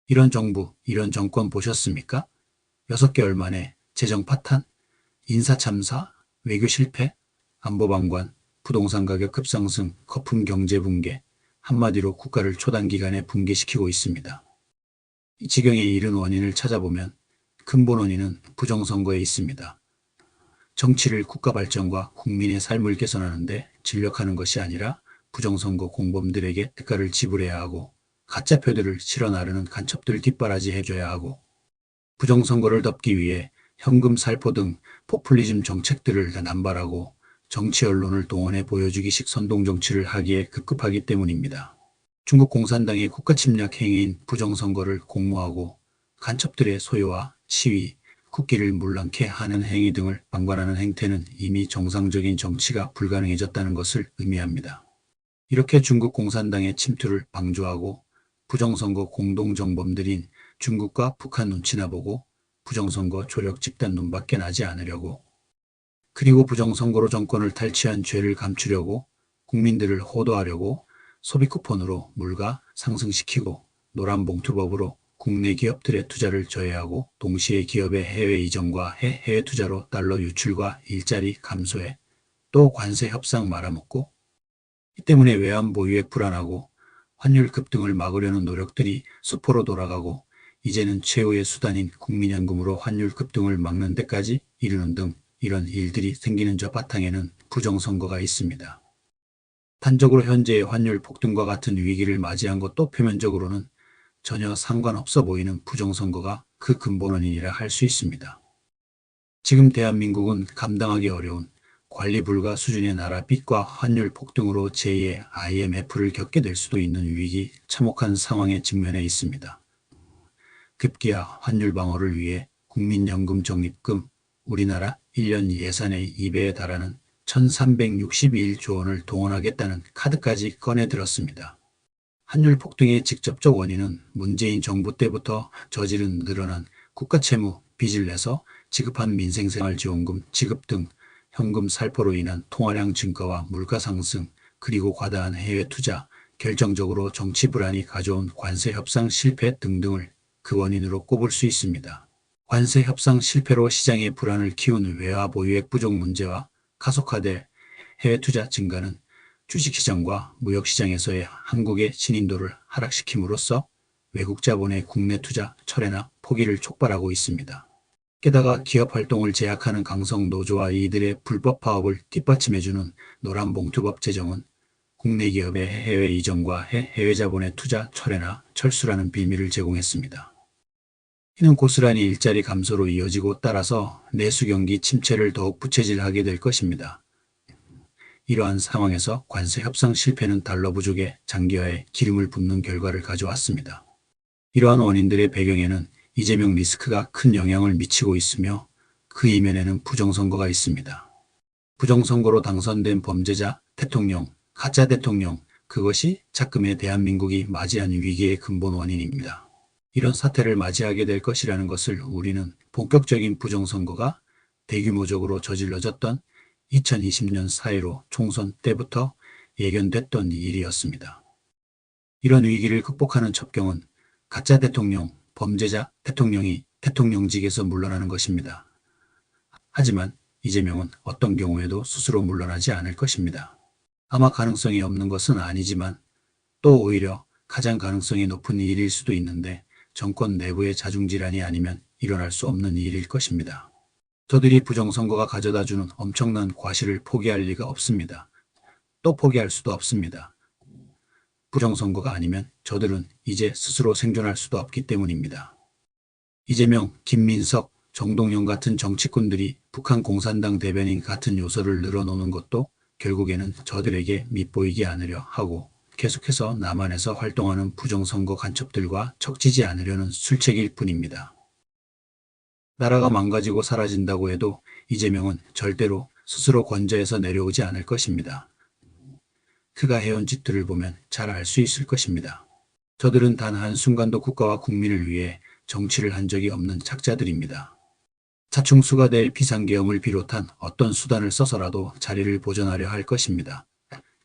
이런 정부, 이런 정권 보셨습니까? 6개월 만에 재정 파탄, 인사 참사, 외교 실패, 안보 방관, 부동산 가격 급상승, 거품 경제 붕괴, 한마디로 국가를 초단기간에 붕괴시키고 있습니다. 이 지경에 이른 원인을 찾아보면 근본 원인은 부정선거에 있습니다. 정치를 국가 발전과 국민의 삶을 개선하는 데 진력하는 것이 아니라 부정선거 공범들에게 대가를 지불해야 하고 가짜표들을 실어 나르는 간첩들 뒷바라지 해줘야 하고 부정선거를 덮기 위해 현금 살포 등 포퓰리즘 정책들을 남발하고 정치 언론을 동원해 보여주기식 선동정치를 하기에 급급하기 때문입니다. 중국 공산당의 국가 침략 행위인 부정선거를 공모하고 간첩들의 소요와 시위, 국기를 물랑케 하는 행위 등을 방관하는 행태는 이미 정상적인 정치가 불가능해졌다는 것을 의미합니다. 이렇게 중국 공산당의 침투를 방조하고 부정선거 공동정범들인 중국과 북한 눈치나 보고 부정선거 조력 집단 눈밖에 나지 않으려고 그리고 부정선거로 정권을 탈취한 죄를 감추려고 국민들을 호도하려고 소비 쿠폰으로 물가 상승시키고 노란봉투법으로 국내 기업들의 투자를 저해하고 동시에 기업의 해외 이전과 해외 투자로 달러 유출과 일자리 감소에 또 관세 협상 말아먹고 이 때문에 외환 보유액 불안하고 환율 급등을 막으려는 노력들이 수포로 돌아가고 이제는 최후의 수단인 국민연금으로 환율 급등을 막는 데까지 이르는 등 이런 일들이 생기는 저 바탕에는 부정선거가 있습니다. 단적으로 현재의 환율 폭등과 같은 위기를 맞이한 것도 표면적으로는 전혀 상관없어 보이는 부정선거가 그 근본 원인이라 할 수 있습니다. 지금 대한민국은 감당하기 어려운 관리 불가 수준의 나라 빚과 환율 폭등으로 제2의 IMF를 겪게 될 수도 있는 위기 참혹한 상황에 직면해 있습니다. 급기야 환율 방어를 위해 국민연금 적립금 우리나라 1년 예산의 2배에 달하는 1361조 원을 동원하겠다는 카드까지 꺼내들었습니다. 환율 폭등의 직접적 원인은 문재인 정부 때부터 저지른 늘어난 국가채무 빚을 내서 지급한 민생생활지원금 지급 등 현금 살포로 인한 통화량 증가와 물가 상승 그리고 과다한 해외 투자, 결정적으로 정치 불안이 가져온 관세 협상 실패 등등을 그 원인으로 꼽을 수 있습니다. 관세 협상 실패로 시장의 불안을 키운 외화 보유액 부족 문제와 가속화될 해외 투자 증가는 주식시장과 무역시장에서의 한국의 신인도를 하락시킴으로써 외국 자본의 국내 투자 철회나 포기를 촉발하고 있습니다. 게다가 기업 활동을 제약하는 강성 노조와 이들의 불법 파업을 뒷받침해주는 노란봉투법 제정은 국내 기업의 해외 이전과 해외 자본의 투자 철회나 철수라는 빌미를 제공했습니다. 이는 고스란히 일자리 감소로 이어지고 따라서 내수 경기 침체를 더욱 부채질하게 될 것입니다. 이러한 상황에서 관세 협상 실패는 달러 부족의 장기화에 기름을 붓는 결과를 가져왔습니다. 이러한 원인들의 배경에는 이재명 리스크가 큰 영향을 미치고 있으며 그 이면에는 부정선거가 있습니다. 부정선거로 당선된 범죄자, 대통령, 가짜 대통령, 그것이 작금의 대한민국이 맞이한 위기의 근본 원인입니다. 이런 사태를 맞이하게 될 것이라는 것을 우리는 본격적인 부정선거가 대규모적으로 저질러졌던 2020년 4.15 총선 때부터 예견됐던 일이었습니다. 이런 위기를 극복하는 첩경은 가짜 대통령, 범죄자 대통령이 대통령직에서 물러나는 것입니다. 하지만 이재명은 어떤 경우에도 스스로 물러나지 않을 것입니다. 아마 가능성이 없는 것은 아니지만 또 오히려 가장 가능성이 높은 일일 수도 있는데 정권 내부의 자중질환이 아니면 일어날 수 없는 일일 것입니다. 저들이 부정선거가 가져다주는 엄청난 과실을 포기할 리가 없습니다. 또 포기할 수도 없습니다. 부정선거가 아니면 저들은 이제 스스로 생존할 수도 없기 때문입니다. 이재명, 김민석, 정동영 같은 정치꾼들이 북한 공산당 대변인 같은 요소를 늘어놓는 것도 결국에는 저들에게 밉보이게 않으려 하고 계속해서 남한에서 활동하는 부정선거 간첩들과 척지지 않으려는 술책일 뿐입니다. 나라가 망가지고 사라진다고 해도 이재명은 절대로 스스로 권좌에서 내려오지 않을 것입니다. 그가 해온 짓들을 보면 잘 알 수 있을 것입니다. 저들은 단 한순간도 국가와 국민을 위해 정치를 한 적이 없는 착자들입니다. 자충수가 될 비상계엄을 비롯한 어떤 수단을 써서라도 자리를 보존하려 할 것입니다.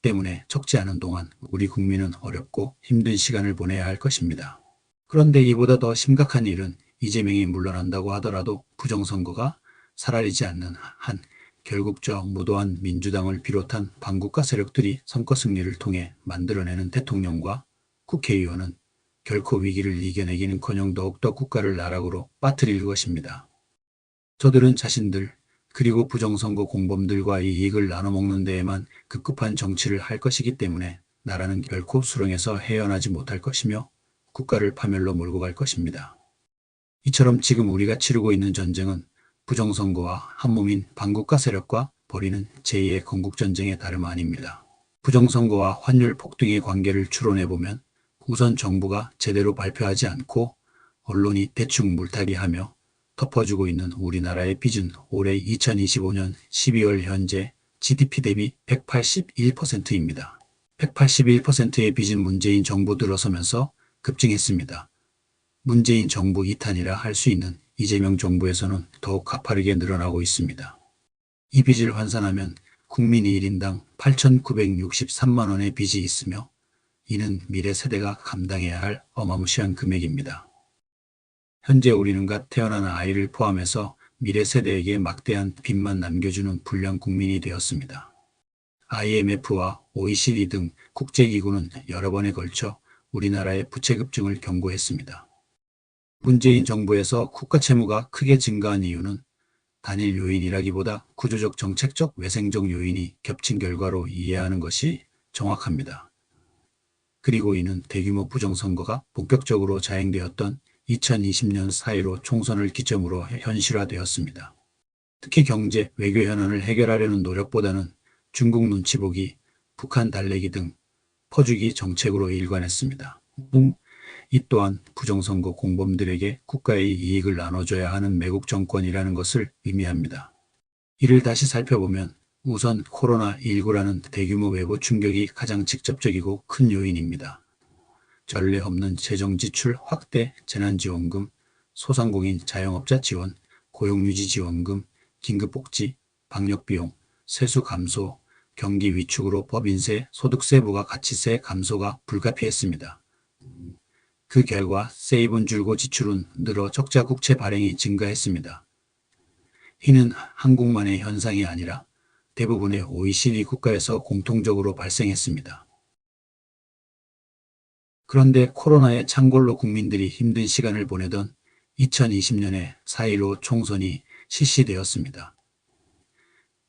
때문에 적지 않은 동안 우리 국민은 어렵고 힘든 시간을 보내야 할 것입니다. 그런데 이보다 더 심각한 일은 이재명이 물러난다고 하더라도 부정선거가 사라지지 않는 한 결국 저 무도한 민주당을 비롯한 반국가 세력들이 선거 승리를 통해 만들어내는 대통령과 국회의원은 결코 위기를 이겨내기는커녕 더욱더 국가를 나락으로 빠뜨릴 것입니다. 저들은 자신들 그리고 부정선거 공범들과 이익을 나눠먹는 데에만 급급한 정치를 할 것이기 때문에 나라는 결코 수렁에서 헤어나지 못할 것이며 국가를 파멸로 몰고 갈 것입니다. 이처럼 지금 우리가 치르고 있는 전쟁은 부정선거와 한몸인 반국가 세력과 벌이는 제2의 건국전쟁의 다름 아닙니다. 부정선거와 환율 폭등의 관계를 추론해보면 우선 정부가 제대로 발표하지 않고 언론이 대충 물타기하며 덮어주고 있는 우리나라의 빚은 올해 2025년 12월 현재 GDP 대비 181%입니다. 181%의 빚은 문재인 정부 들어서면서 급증했습니다. 문재인 정부 2탄이라 할 수 있는 이재명 정부에서는 더욱 가파르게 늘어나고 있습니다. 이 빚을 환산하면 국민이 1인당 8,963만 원의 빚이 있으며 이는 미래 세대가 감당해야 할 어마무시한 금액입니다. 현재 우리는 갓 태어나는 아이를 포함해서 미래 세대에게 막대한 빚만 남겨주는 불량 국민이 되었습니다. IMF와 OECD 등 국제기구는 여러 번에 걸쳐 우리나라의 부채 급증을 경고했습니다. 문재인 정부에서 국가 채무가 크게 증가한 이유는 단일 요인이라기보다 구조적 정책적 외생적 요인이 겹친 결과로 이해하는 것이 정확합니다. 그리고 이는 대규모 부정선거가 본격적으로 자행되었던 2020년 4.15 총선을 기점으로 현실화되었습니다. 특히 경제, 외교 현안을 해결하려는 노력보다는 중국 눈치 보기, 북한 달래기 등 퍼주기 정책으로 일관했습니다. 이 또한 부정선거 공범들에게 국가의 이익을 나눠줘야 하는 매국 정권이라는 것을 의미합니다. 이를 다시 살펴보면 우선 코로나19라는 대규모 외부 충격이 가장 직접적이고 큰 요인입니다. 전례 없는 재정 지출 확대, 재난지원금, 소상공인 자영업자 지원, 고용유지 지원금, 긴급복지, 방역비용, 세수 감소, 경기 위축으로 법인세, 소득세, 부가가치세 감소가 불가피했습니다. 그 결과 세입은 줄고 지출은 늘어 적자 국채 발행이 증가했습니다. 이는 한국만의 현상이 아니라 대부분의 OECD 국가에서 공통적으로 발생했습니다. 그런데 코로나의 창궐로 국민들이 힘든 시간을 보내던 2020년에 4.15 총선이 실시되었습니다.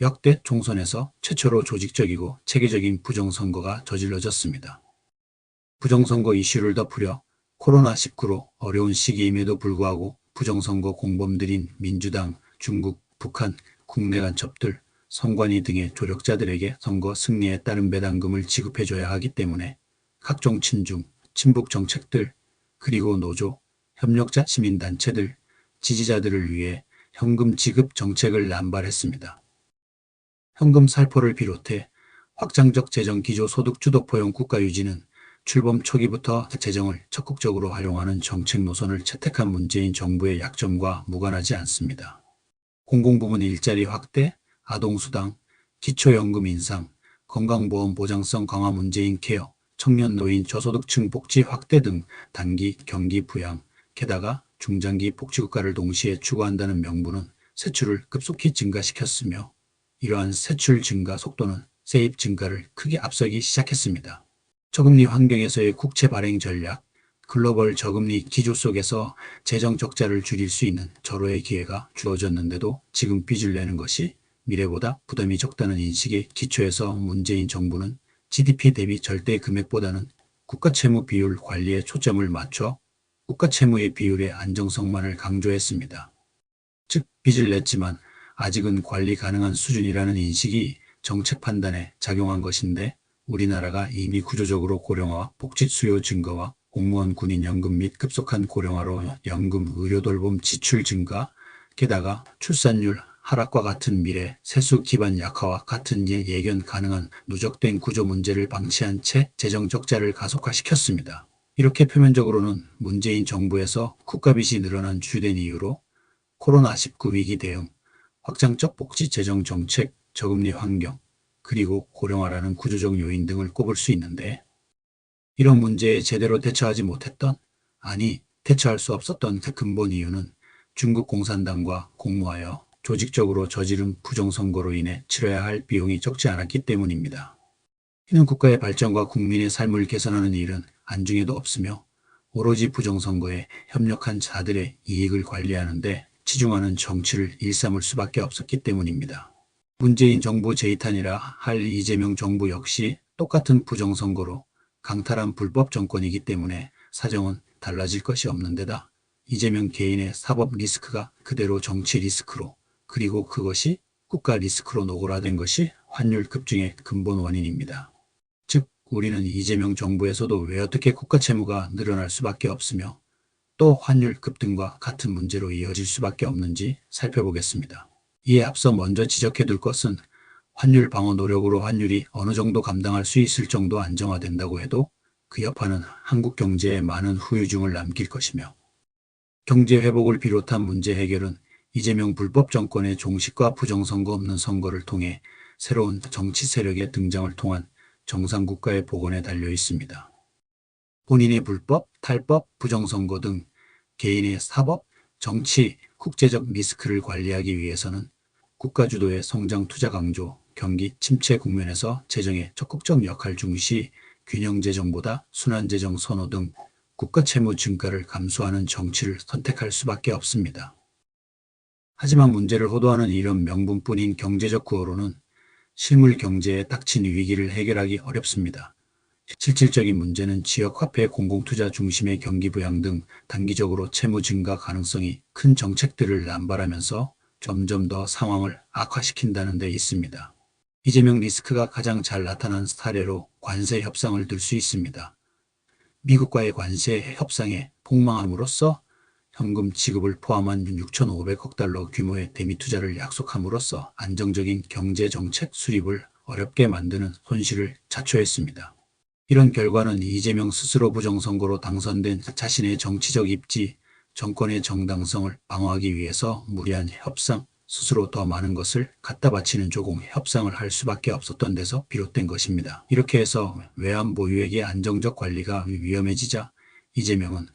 역대 총선에서 최초로 조직적이고 체계적인 부정선거가 저질러졌습니다. 부정선거 이슈를 덮으려 코로나19로 어려운 시기임에도 불구하고 부정선거 공범들인 민주당, 중국, 북한, 국내 간첩들, 선관위 등의 조력자들에게 선거 승리에 따른 배당금을 지급해줘야 하기 때문에 각종 친중, 친북 정책들, 그리고 노조, 협력자 시민단체들, 지지자들을 위해 현금 지급 정책을 남발했습니다. 현금 살포를 비롯해 확장적 재정 기조 소득 주도포용 국가 유지는 출범 초기부터 재정을 적극적으로 활용하는 정책 노선을 채택한 문재인 정부의 약점과 무관하지 않습니다. 공공부문 일자리 확대, 아동수당, 기초연금 인상, 건강보험 보장성 강화 문재인 케어, 청년 노인 저소득층 복지 확대 등 단기 경기 부양, 게다가 중장기 복지국가를 동시에 추구한다는 명분은 세출을 급속히 증가시켰으며 이러한 세출 증가 속도는 세입 증가를 크게 앞서기 시작했습니다. 저금리 환경에서의 국채 발행 전략, 글로벌 저금리 기조 속에서 재정 적자를 줄일 수 있는 절호의 기회가 주어졌는데도 지금 빚을 내는 것이 미래보다 부담이 적다는 인식의 기초에서 문재인 정부는 GDP 대비 절대 금액보다는 국가채무 비율 관리에 초점을 맞춰 국가채무의 비율의 안정성만을 강조했습니다. 즉 빚을 냈지만 아직은 관리 가능한 수준이라는 인식이 정책 판단에 작용한 것인데 우리나라가 이미 구조적으로 고령화와 복지 수요 증가와 공무원 군인 연금 및 급속한 고령화로 연금 의료 돌봄 지출 증가, 게다가 출산율 하락과 같은 미래 세수 기반 약화와 같은 예견 가능한 누적된 구조 문제를 방치한 채 재정 적자를 가속화시켰습니다. 이렇게 표면적으로는 문재인 정부에서 국가빚이 늘어난 주된 이유로 코로나19 위기 대응, 확장적 복지 재정 정책, 저금리 환경, 그리고 고령화라는 구조적 요인 등을 꼽을 수 있는데 이런 문제에 제대로 대처하지 못했던 아니, 대처할 수 없었던 그 근본 이유는 중국 공산당과 공모하여 조직적으로 저지른 부정선거로 인해 치러야 할 비용이 적지 않았기 때문입니다. 이는 국가의 발전과 국민의 삶을 개선하는 일은 안중에도 없으며 오로지 부정선거에 협력한 자들의 이익을 관리하는 데 치중하는 정치를 일삼을 수밖에 없었기 때문입니다. 문재인 정부 제2탄이라 할 이재명 정부 역시 똑같은 부정선거로 강탈한 불법 정권이기 때문에 사정은 달라질 것이 없는 데다 이재명 개인의 사법 리스크가 그대로 정치 리스크로 그리고 그것이 국가 리스크로 노골화된 것이 환율 급증의 근본 원인입니다. 즉 우리는 이재명 정부에서도 왜 어떻게 국가 채무가 늘어날 수밖에 없으며 또 환율 급등과 같은 문제로 이어질 수밖에 없는지 살펴보겠습니다. 이에 앞서 먼저 지적해둘 것은 환율 방어 노력으로 환율이 어느 정도 감당할 수 있을 정도 안정화된다고 해도 그 여파는 한국 경제에 많은 후유증을 남길 것이며 경제 회복을 비롯한 문제 해결은 이재명 불법 정권의 종식과 부정선거 없는 선거를 통해 새로운 정치 세력의 등장을 통한 정상국가의 복원에 달려 있습니다. 본인의 불법, 탈법, 부정선거 등 개인의 사법, 정치, 국제적 리스크를 관리하기 위해서는 국가 주도의 성장 투자 강조, 경기 침체 국면에서 재정의 적극적 역할 중시, 균형 재정보다 순환 재정 선호 등 국가 채무 증가를 감수하는 정치를 선택할 수밖에 없습니다. 하지만 문제를 호도하는 이런 명분뿐인 경제적 구호로는 실물 경제에 닥친 위기를 해결하기 어렵습니다. 실질적인 문제는 지역화폐 공공투자 중심의 경기 부양 등 단기적으로 채무 증가 가능성이 큰 정책들을 남발하면서 점점 더 상황을 악화시킨다는 데 있습니다. 이재명 리스크가 가장 잘 나타난 사례로 관세 협상을 들 수 있습니다. 미국과의 관세 협상에 폭망함으로써 현금 지급을 포함한 6,500억 달러 규모의 대미 투자를 약속함으로써 안정적인 경제정책 수립을 어렵게 만드는 손실을 자초했습니다. 이런 결과는 이재명 스스로 부정선거로 당선된 자신의 정치적 입지, 정권의 정당성을 방어하기 위해서 무리한 협상, 스스로 더 많은 것을 갖다 바치는 조공 협상을 할 수밖에 없었던 데서 비롯된 것입니다. 이렇게 해서 외환 보유액의 안정적 관리가 위험해지자 이재명은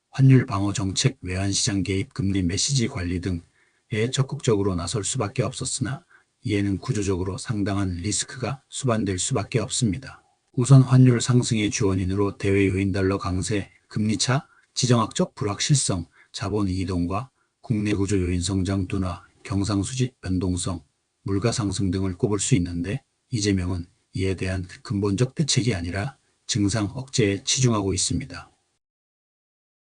환율 방어 정책, 외환시장 개입, 금리 메시지 관리 등에 적극적으로 나설 수밖에 없었으나 이에는 구조적으로 상당한 리스크가 수반될 수밖에 없습니다. 우선 환율 상승의 주원인으로 대외 요인 달러 강세, 금리차, 지정학적 불확실성, 자본 이동과 국내 구조 요인 성장 둔화, 경상수지 변동성, 물가 상승 등을 꼽을 수 있는데 이재명은 이에 대한 근본적 대책이 아니라 증상 억제에 치중하고 있습니다.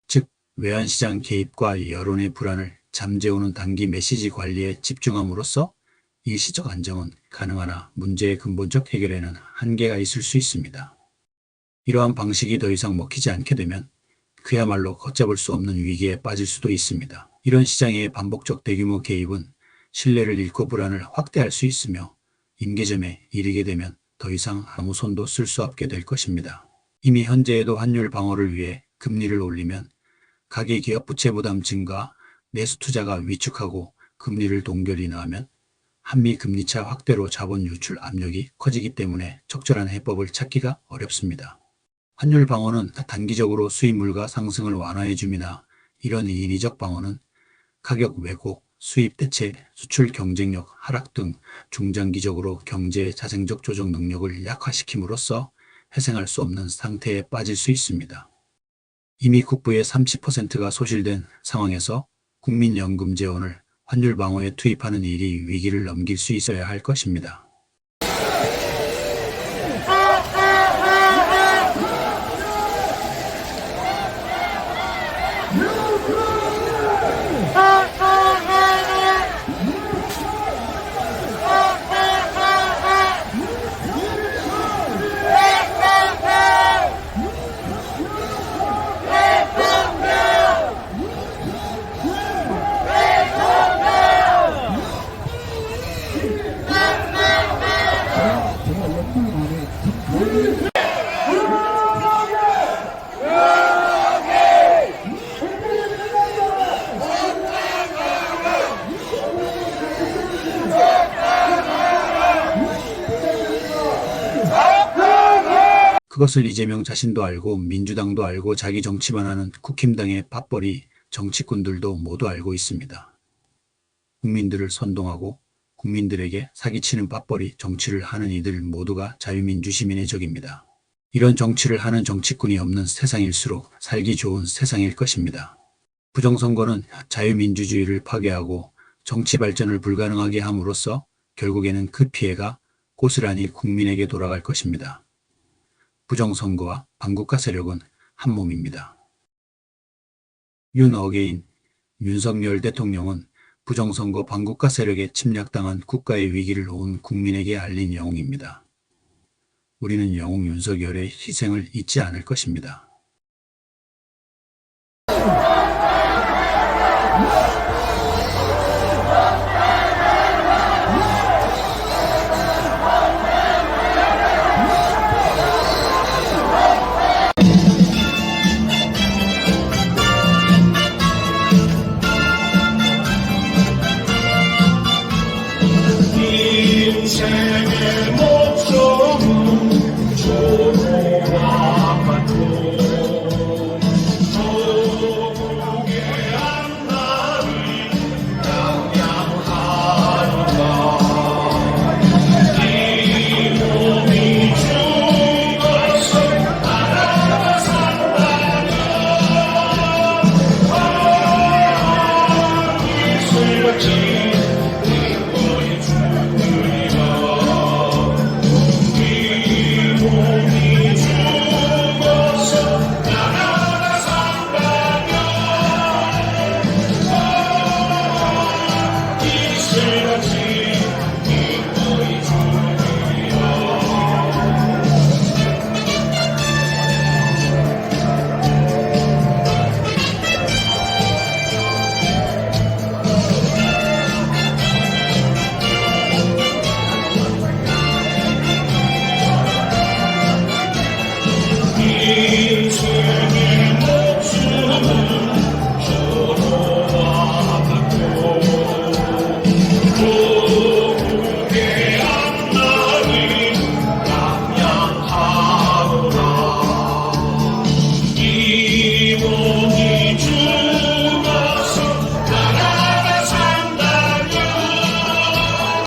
즉 외환시장 개입과 여론의 불안을 잠재우는 단기 메시지 관리에 집중함으로써 일시적 안정은 가능하나 문제의 근본적 해결에는 한계가 있을 수 있습니다. 이러한 방식이 더 이상 먹히지 않게 되면 그야말로 걷잡을 수 없는 위기에 빠질 수도 있습니다. 이런 시장의 반복적 대규모 개입은 신뢰를 잃고 불안을 확대할 수 있으며 임계점에 이르게 되면 더 이상 아무 손도 쓸 수 없게 될 것입니다. 이미 현재에도 환율 방어를 위해 금리를 올리면 가계 기업 부채 부담 증가, 내수 투자가 위축하고 금리를 동결 인하하면 한미 금리차 확대로 자본 유출 압력이 커지기 때문에 적절한 해법을 찾기가 어렵습니다. 환율 방어는 단기적으로 수입 물가 상승을 완화해 줌이나 이런 인위적 방어는 가격 왜곡, 수입 대체, 수출 경쟁력 하락 등 중장기적으로 경제 자생적 조정 능력을 약화시킴으로써 회생할 수 없는 상태에 빠질 수 있습니다. 이미 국부의 30%가 소실된 상황에서 국민연금 재원을 환율 방어에 투입하는 일이 위기를 넘길 수 있어야 할 것입니다. 그것을 이재명 자신도 알고 민주당도 알고 자기 정치만 하는 국힘당의 밥벌이 정치꾼들도 모두 알고 있습니다. 국민들을 선동하고 국민들에게 사기치는 밥벌이 정치를 하는 이들 모두가 자유민주 시민의 적입니다. 이런 정치를 하는 정치꾼이 없는 세상일수록 살기 좋은 세상일 것입니다. 부정선거는 자유민주주의를 파괴하고 정치 발전을 불가능하게 함으로써 결국에는 그 피해가 고스란히 국민에게 돌아갈 것입니다. 부정선거와 반국가 세력은 한 몸입니다. 윤어게인 윤석열 대통령은 부정선거 반국가 세력에 침략당한 국가의 위기를 온 국민에게 알린 영웅입니다. 우리는 영웅 윤석열의 희생을 잊지 않을 것입니다. 인생의